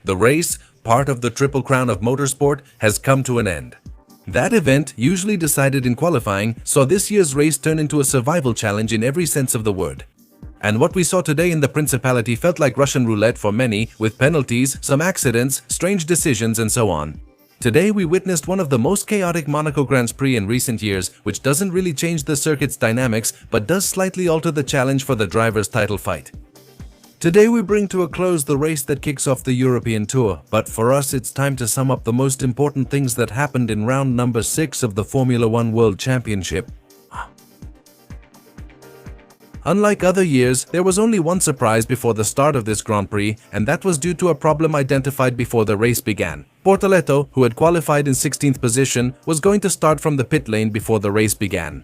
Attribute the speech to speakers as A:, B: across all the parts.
A: The race, part of the Triple Crown of motorsport, has come to an end. That event, usually decided in qualifying, saw this year's race turn into a survival challenge in every sense of the word. And what we saw today in the Principality felt like Russian roulette for many, with penalties, some accidents, strange decisions, and so on. Today we witnessed one of the most chaotic Monaco Grand Prix in recent years, which doesn't really change the circuit's dynamics, but does slightly alter the challenge for the driver's title fight. Today we bring to a close the race that kicks off the European Tour, but for us it's time to sum up the most important things that happened in round number 6 of the Formula 1 World Championship. Unlike other years, there was only one surprise before the start of this Grand Prix, and that was due to a problem identified before the race began. Bortoleto, who had qualified in 16th position, was going to start from the pit lane before the race began.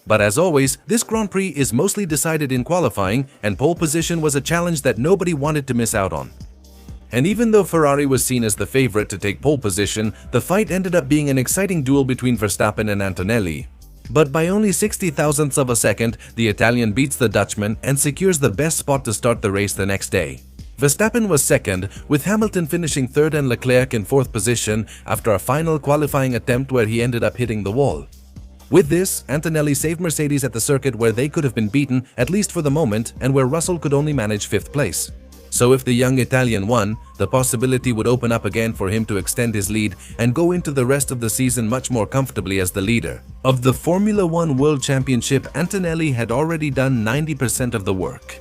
A: But as always, this Grand Prix is mostly decided in qualifying, and pole position was a challenge that nobody wanted to miss out on. And even though Ferrari was seen as the favorite to take pole position, the fight ended up being an exciting duel between Verstappen and Antonelli. But by only 60 thousandths of a second, the Italian beats the Dutchman and secures the best spot to start the race the next day. Verstappen was second, with Hamilton finishing third and Leclerc in fourth position after a final qualifying attempt where he ended up hitting the wall. With this, Antonelli saved Mercedes at the circuit where they could have been beaten, at least for the moment, and where Russell could only manage 5th place. So if the young Italian won, the possibility would open up again for him to extend his lead and go into the rest of the season much more comfortably as the leader. Of the Formula 1 World Championship, Antonelli had already done 90% of the work.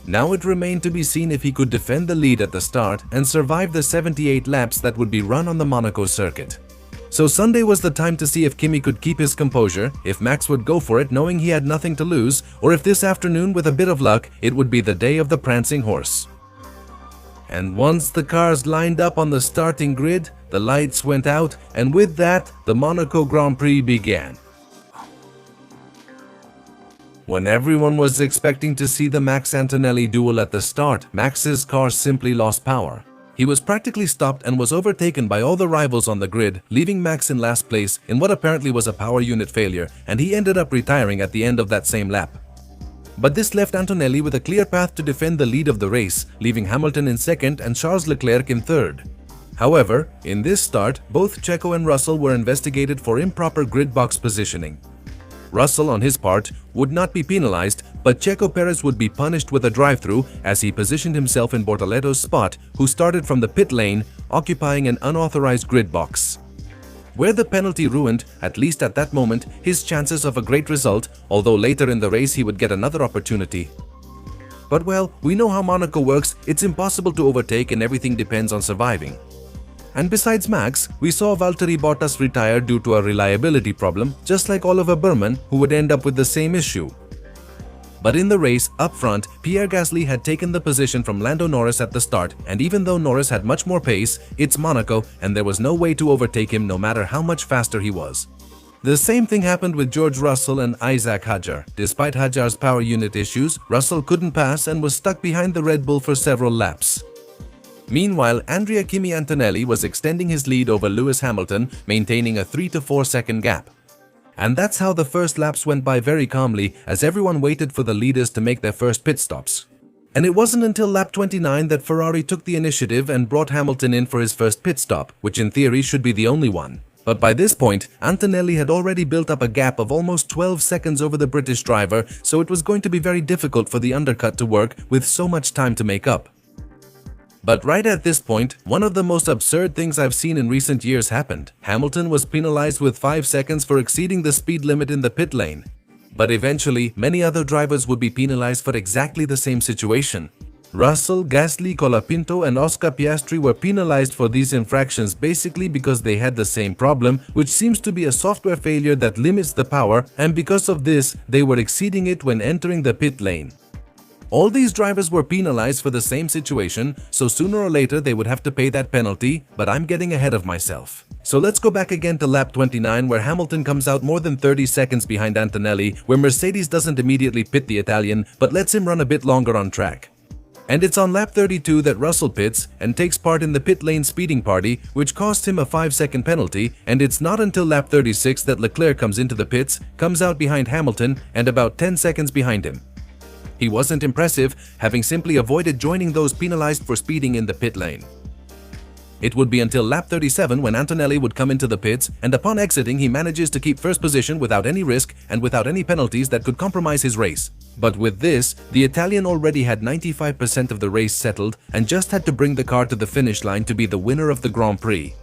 A: Now it remained to be seen if he could defend the lead at the start and survive the 78 laps that would be run on the Monaco circuit. So Sunday was the time to see if Kimi could keep his composure, if Max would go for it knowing he had nothing to lose, or if this afternoon with a bit of luck, it would be the day of the prancing horse. And once the cars lined up on the starting grid, the lights went out, and with that, the Monaco Grand Prix began. When everyone was expecting to see the Max-Antonelli duel at the start, Max's car simply lost power. He was practically stopped and was overtaken by all the rivals on the grid, leaving Max in last place in what apparently was a power unit failure, and he ended up retiring at the end of that same lap. But this left Antonelli with a clear path to defend the lead of the race, leaving Hamilton in second and Charles Leclerc in third. However, in this start, both Checo and Russell were investigated for improper grid box positioning. Russell, on his part, would not be penalized, but Checo Perez would be punished with a drive-through as he positioned himself in Bortoleto's spot, who started from the pit lane, occupying an unauthorized grid box. Where the penalty ruined, at least at that moment, his chances of a great result, although later in the race he would get another opportunity. But well, we know how Monaco works, it's impossible to overtake and everything depends on surviving. And besides Max, we saw Valtteri Bottas retire due to a reliability problem, just like Oliver Burman, who would end up with the same issue. But in the race, up front, Pierre Gasly had taken the position from Lando Norris at the start, and even though Norris had much more pace, it's Monaco and there was no way to overtake him no matter how much faster he was. The same thing happened with George Russell and Isaac Hadjar. Despite Hadjar's power unit issues, Russell couldn't pass and was stuck behind the Red Bull for several laps. Meanwhile, Andrea Kimi Antonelli was extending his lead over Lewis Hamilton, maintaining a 3 to 4 second gap. And that's how the first laps went by very calmly as everyone waited for the leaders to make their first pit stops. And it wasn't until lap 29 that Ferrari took the initiative and brought Hamilton in for his first pit stop, which in theory should be the only one. But by this point, Antonelli had already built up a gap of almost 12 seconds over the British driver, so it was going to be very difficult for the undercut to work with so much time to make up. But right at this point, one of the most absurd things I've seen in recent years happened. Hamilton was penalized with 5 seconds for exceeding the speed limit in the pit lane. But eventually, many other drivers would be penalized for exactly the same situation. Russell, Gasly, Colapinto and Oscar Piastri were penalized for these infractions basically because they had the same problem, which seems to be a software failure that limits the power, and because of this, they were exceeding it when entering the pit lane. All these drivers were penalized for the same situation, so sooner or later they would have to pay that penalty, but I'm getting ahead of myself. So let's go back again to lap 29 where Hamilton comes out more than 30 seconds behind Antonelli, where Mercedes doesn't immediately pit the Italian but lets him run a bit longer on track. And it's on lap 32 that Russell pits and takes part in the pit lane speeding party, which cost him a 5-second penalty, and it's not until lap 36 that Leclerc comes into the pits, comes out behind Hamilton and about 10 seconds behind him. He wasn't impressive, having simply avoided joining those penalized for speeding in the pit lane. It would be until lap 37 when Antonelli would come into the pits, and upon exiting he manages to keep first position without any risk and without any penalties that could compromise his race. But with this, the Italian already had 95% of the race settled and just had to bring the car to the finish line to be the winner of the Grand Prix.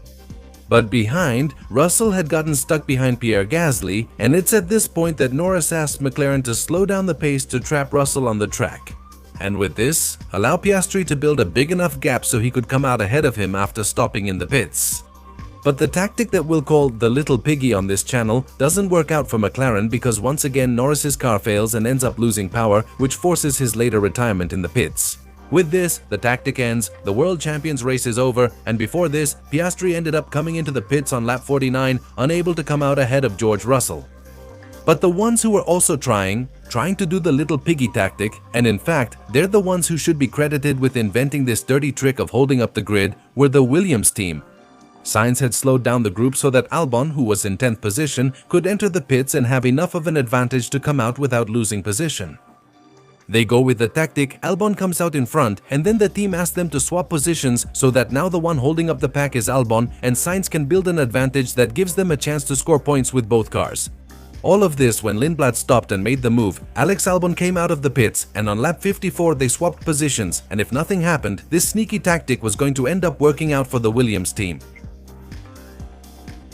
A: But behind, Russell had gotten stuck behind Pierre Gasly, and it's at this point that Norris asked McLaren to slow down the pace to trap Russell on the track. And with this, allow Piastri to build a big enough gap so he could come out ahead of him after stopping in the pits. But the tactic that we'll call the little piggy on this channel doesn't work out for McLaren because once again Norris's car fails and ends up losing power, which forces his later retirement in the pits. With this, the tactic ends, the world champion's race is over, and before this, Piastri ended up coming into the pits on lap 49, unable to come out ahead of George Russell. But the ones who were also trying to do the little piggy tactic, and in fact, they're the ones who should be credited with inventing this dirty trick of holding up the grid, were the Williams team. Sainz had slowed down the group so that Albon, who was in 10th position, could enter the pits and have enough of an advantage to come out without losing position. They go with the tactic, Albon comes out in front, and then the team asks them to swap positions so that now the one holding up the pack is Albon and Sainz can build an advantage that gives them a chance to score points with both cars. All of this when Lindblad stopped and made the move, Alex Albon came out of the pits, and on lap 54 they swapped positions, and if nothing happened, this sneaky tactic was going to end up working out for the Williams team.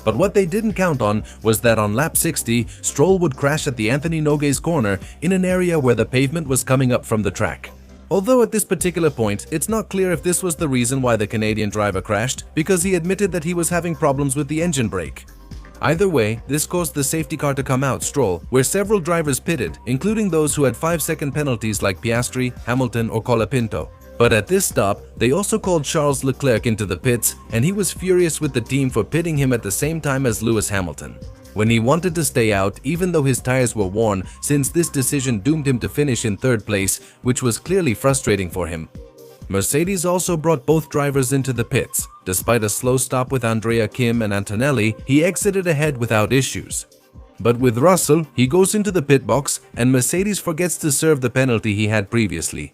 A: But what they didn't count on was that on lap 60, Stroll would crash at the Anthony Nogues corner in an area where the pavement was coming up from the track. Although at this particular point, it's not clear if this was the reason why the Canadian driver crashed, because he admitted that he was having problems with the engine brake. Either way, this caused the safety car to come out, Stroll, where several drivers pitted, including those who had 5-second penalties like Piastri, Hamilton or Colapinto. But at this stop, they also called Charles Leclerc into the pits, and he was furious with the team for pitting him at the same time as Lewis Hamilton, when he wanted to stay out even though his tires were worn, since this decision doomed him to finish in 3rd place, which was clearly frustrating for him. Mercedes also brought both drivers into the pits. Despite a slow stop with Andrea Kim and Antonelli, he exited ahead without issues. But with Russell, he goes into the pit box and Mercedes forgets to serve the penalty he had previously.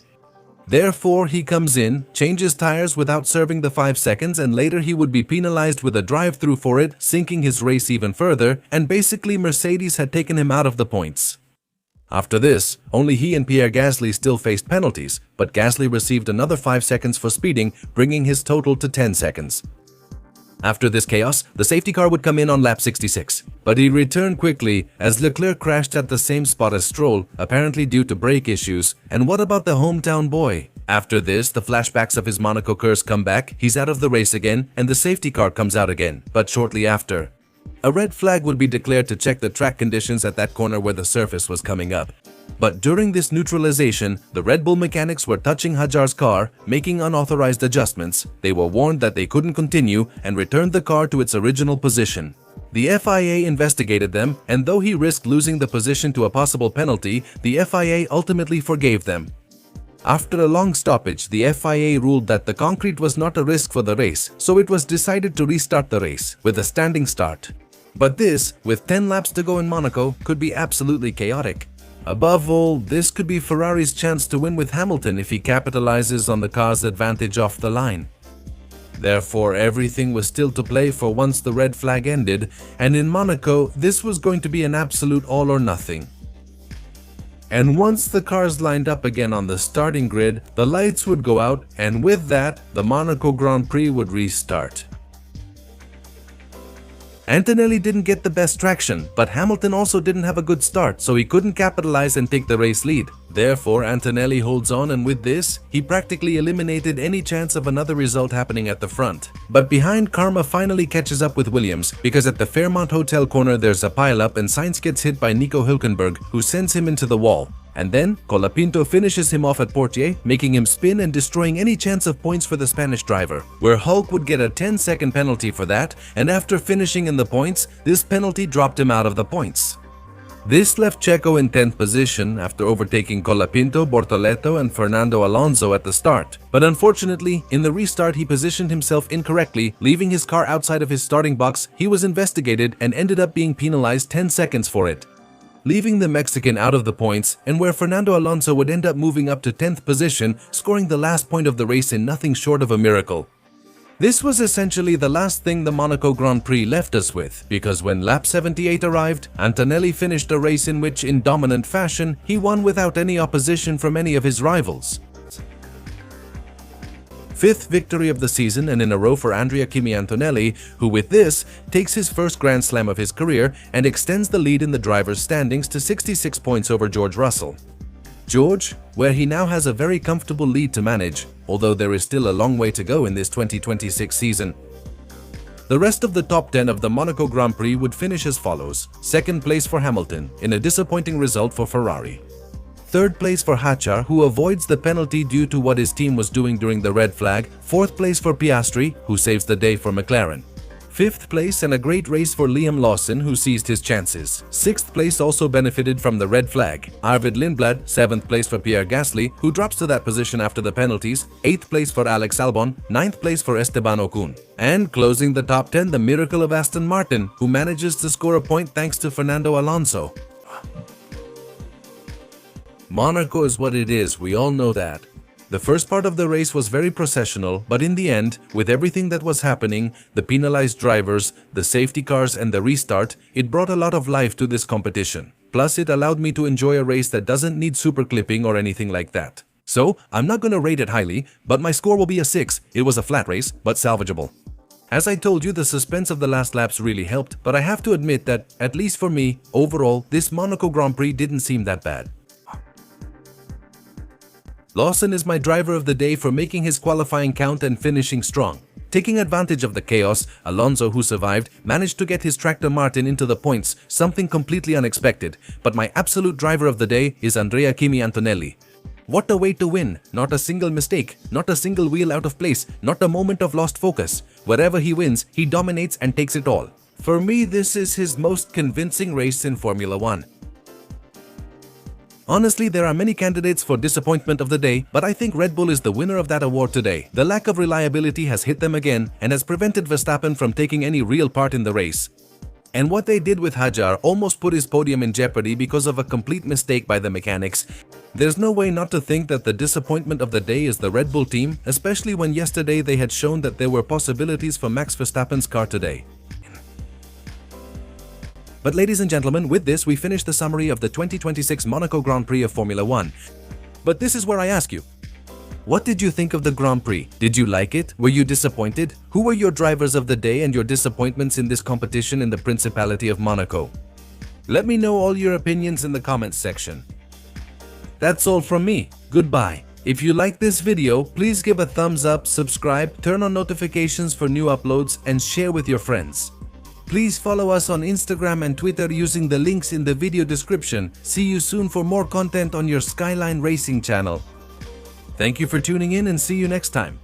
A: Therefore, he comes in, changes tires without serving the 5 seconds, and later he would be penalized with a drive-through for it, sinking his race even further, and basically Mercedes had taken him out of the points. After this, only he and Pierre Gasly still faced penalties, but Gasly received another 5 seconds for speeding, bringing his total to 10 seconds. After this chaos, the safety car would come in on lap 66, but he returned quickly as Leclerc crashed at the same spot as Stroll, apparently due to brake issues. And what about the hometown boy? After this, the flashbacks of his Monaco curse come back, he's out of the race again, and the safety car comes out again, but shortly after. A red flag would be declared to check the track conditions at that corner where the surface was coming up. But during this neutralization, the Red Bull mechanics were touching Hadjar's car, making unauthorized adjustments. They were warned that they couldn't continue and returned the car to its original position. The FIA investigated them, and though he risked losing the position to a possible penalty, the FIA ultimately forgave them. After a long stoppage, the FIA ruled that the concrete was not a risk for the race, so it was decided to restart the race with a standing start. But this, with 10 laps to go in Monaco, could be absolutely chaotic. Above all, this could be Ferrari's chance to win with Hamilton if he capitalizes on the car's advantage off the line. Therefore, everything was still to play for once the red flag ended, and in Monaco, this was going to be an absolute all or nothing. And once the cars lined up again on the starting grid, the lights would go out, and with that, the Monaco Grand Prix would restart. Antonelli didn't get the best traction, but Hamilton also didn't have a good start, so he couldn't capitalize and take the race lead. Therefore, Antonelli holds on, and with this, he practically eliminated any chance of another result happening at the front. But behind, karma finally catches up with Williams, because at the Fairmont Hotel corner there's a pile-up and Sainz gets hit by Nico Hülkenberg, who sends him into the wall. And then, Colapinto finishes him off at Portier, making him spin and destroying any chance of points for the Spanish driver, where Hulk would get a 10-second penalty for that, and after finishing in the points, this penalty dropped him out of the points. This left Checo in 10th position after overtaking Colapinto, Bortoleto and Fernando Alonso at the start. But unfortunately, in the restart he positioned himself incorrectly, leaving his car outside of his starting box. He was investigated and ended up being penalized 10 seconds for it, leaving the Mexican out of the points, and where Fernando Alonso would end up moving up to 10th position, scoring the last point of the race in nothing short of a miracle. This was essentially the last thing the Monaco Grand Prix left us with, because when lap 78 arrived, Antonelli finished a race in which, in dominant fashion, he won without any opposition from any of his rivals. Fifth victory of the season and in a row for Kimi Antonelli, who with this takes his first Grand Slam of his career and extends the lead in the drivers' standings to 66 points over George Russell. George, where he now has a very comfortable lead to manage, although there is still a long way to go in this 2026 season. The rest of the top 10 of the Monaco Grand Prix would finish as follows. Second place for Hamilton, in a disappointing result for Ferrari. Third place for Hadjar, who avoids the penalty due to what his team was doing during the red flag. Fourth place for Piastri, who saves the day for McLaren. Fifth place and a great race for Liam Lawson, who seized his chances. Sixth place also benefited from the red flag. Arvid Lindblad. Seventh place for Pierre Gasly, who drops to that position after the penalties. Eighth place for Alex Albon. Ninth place for Esteban Ocon. And closing the top 10, the miracle of Aston Martin, who manages to score a point thanks to Fernando Alonso. Monaco is what it is, we all know that. The first part of the race was very processional, but in the end, with everything that was happening, the penalized drivers, the safety cars and the restart, it brought a lot of life to this competition. Plus, it allowed me to enjoy a race that doesn't need super clipping or anything like that. So, I'm not gonna rate it highly, but my score will be a 6. It was a flat race, but salvageable. As I told you, the suspense of the last laps really helped, but I have to admit that, at least for me, overall, this Monaco Grand Prix didn't seem that bad. Lawson is my driver of the day for making his qualifying count and finishing strong. Taking advantage of the chaos, Alonso, who survived, managed to get his tractor Martin into the points, something completely unexpected. But my absolute driver of the day is Kimi Antonelli. What a way to win! Not a single mistake, not a single wheel out of place, not a moment of lost focus. Wherever he wins, he dominates and takes it all. For me, this is his most convincing race in Formula 1. Honestly, there are many candidates for disappointment of the day, but I think Red Bull is the winner of that award today. The lack of reliability has hit them again and has prevented Verstappen from taking any real part in the race. And what they did with Hadjar almost put his podium in jeopardy because of a complete mistake by the mechanics. There's no way not to think that the disappointment of the day is the Red Bull team, especially when yesterday they had shown that there were possibilities for Max Verstappen's car today. But ladies and gentlemen, with this we finish the summary of the 2026 Monaco Grand Prix of Formula 1. But this is where I ask you, what did you think of the Grand Prix? Did you like it? Were you disappointed? Who were your drivers of the day and your disappointments in this competition in the Principality of Monaco? Let me know all your opinions in the comments section. That's all from me. Goodbye. If you like this video, please give a thumbs up, subscribe, turn on notifications for new uploads, and share with your friends. Please follow us on Instagram and Twitter using the links in the video description. See you soon for more content on your Skyline Racing channel. Thank you for tuning in and see you next time.